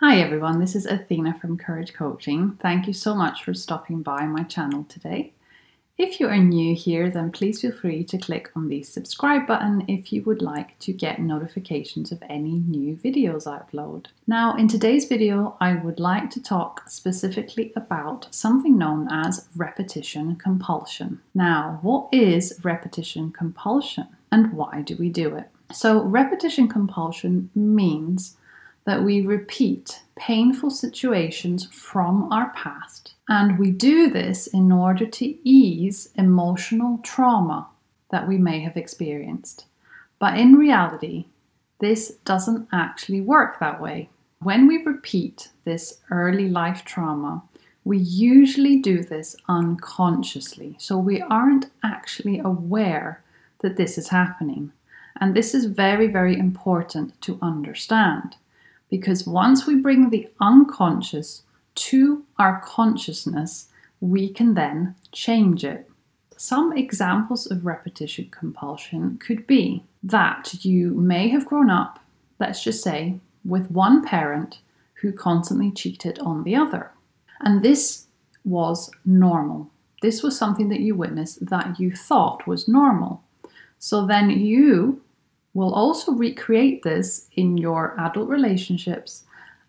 Hi everyone, this is Athena from Courage Coaching. Thank you so much for stopping by my channel today. If you are new here, then please feel free to click on the subscribe button if you would like to get notifications of any new videos I upload. Now, in today's video, I would like to talk specifically about something known as repetition compulsion. Now, what is repetition compulsion and why do we do it? So, repetition compulsion means that we repeat painful situations from our past, and we do this in order to ease emotional trauma that we may have experienced. But in reality, this doesn't actually work that way. When we repeat this early life trauma, we usually do this unconsciously, so we aren't actually aware that this is happening. And this is very, very important to understand. Because once we bring the unconscious to our consciousness, we can then change it. Some examples of repetition compulsion could be that you may have grown up, let's just say, with one parent who constantly cheated on the other. And this was normal. This was something that you witnessed that you thought was normal. So then you will also recreate this in your adult relationships,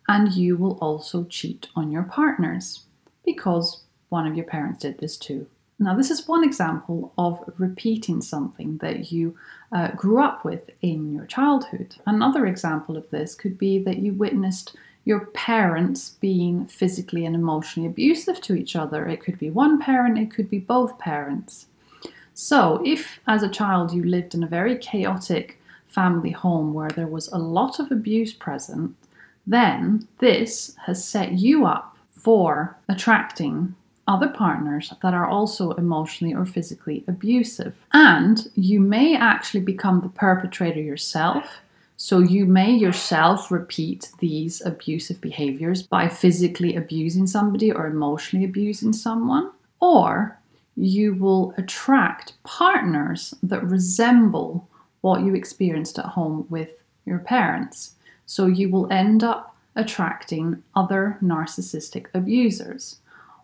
and you will also cheat on your partners because one of your parents did this too. Now, this is one example of repeating something that you grew up with in your childhood. Another example of this could be that you witnessed your parents being physically and emotionally abusive to each other. It could be one parent, it could be both parents. So if as a child you lived in a very chaotic family home where there was a lot of abuse present, then this has set you up for attracting other partners that are also emotionally or physically abusive. And you may actually become the perpetrator yourself. So you may yourself repeat these abusive behaviors by physically abusing somebody or emotionally abusing someone. Or you will attract partners that resemble what you experienced at home with your parents. So you will end up attracting other narcissistic abusers,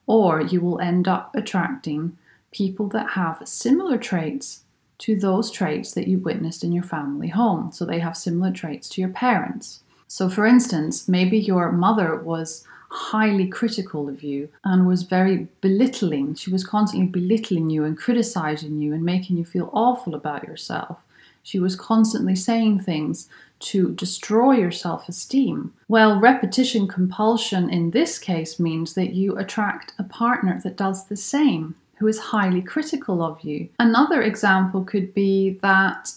or you will end up attracting people that have similar traits to those traits that you witnessed in your family home. So they have similar traits to your parents. So for instance, maybe your mother was highly critical of you and was very belittling. She was constantly belittling you and criticizing you and making you feel awful about yourself. She was constantly saying things to destroy your self-esteem. Well, repetition compulsion in this case means that you attract a partner that does the same, who is highly critical of you. Another example could be that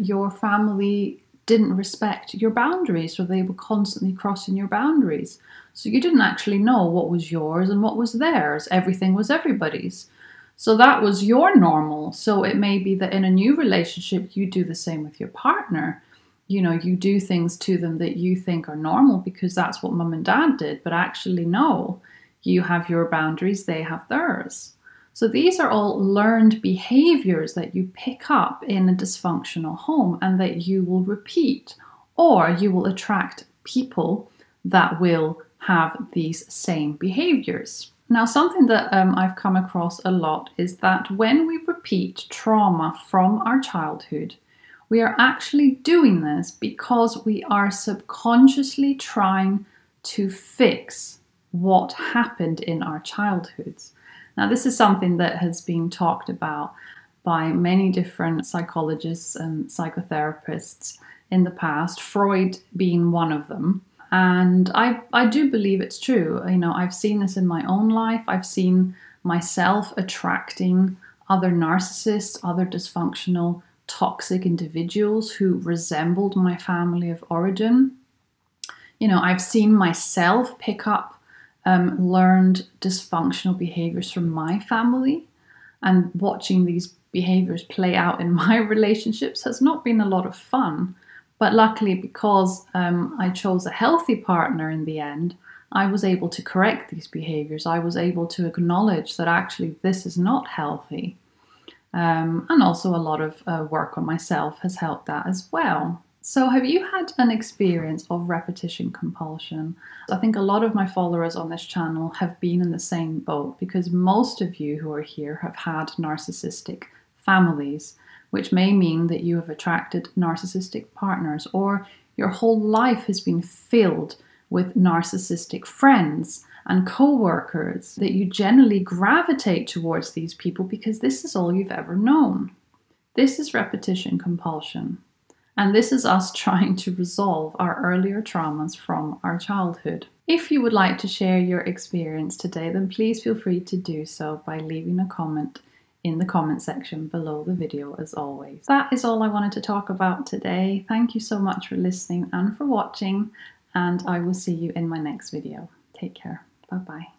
your family didn't respect your boundaries, or they were constantly crossing your boundaries. So you didn't actually know what was yours and what was theirs. Everything was everybody's. So that was your normal. So it may be that in a new relationship, you do the same with your partner. You know, you do things to them that you think are normal because that's what mum and dad did. But actually, no, you have your boundaries, they have theirs. So these are all learned behaviors that you pick up in a dysfunctional home and that you will repeat, or you will attract people that will have these same behaviors. Now, something that I've come across a lot is that when we repeat trauma from our childhood, we are actually doing this because we are subconsciously trying to fix what happened in our childhoods. Now, this is something that has been talked about by many different psychologists and psychotherapists in the past, Freud being one of them. And I do believe it's true. You know, I've seen this in my own life. I've seen myself attracting other narcissists, other dysfunctional, toxic individuals who resembled my family of origin. You know, I've seen myself pick up learned dysfunctional behaviors from my family, and watching these behaviors play out in my relationships has not been a lot of fun. But luckily, because I chose a healthy partner in the end, I was able to correct these behaviors. I was able to acknowledge that actually this is not healthy. And also a lot of work on myself has helped that as well. So have you had an experience of repetition compulsion? I think a lot of my followers on this channel have been in the same boat, because most of you who are here have had narcissistic families, which may mean that you have attracted narcissistic partners, or your whole life has been filled with narcissistic friends and co-workers, that you generally gravitate towards these people because this is all you've ever known. This is repetition compulsion. And this is us trying to resolve our earlier traumas from our childhood. If you would like to share your experience today, then please feel free to do so by leaving a comment in the comment section below the video, as always. That is all I wanted to talk about today. Thank you so much for listening and for watching, and I will see you in my next video. Take care. Bye-bye.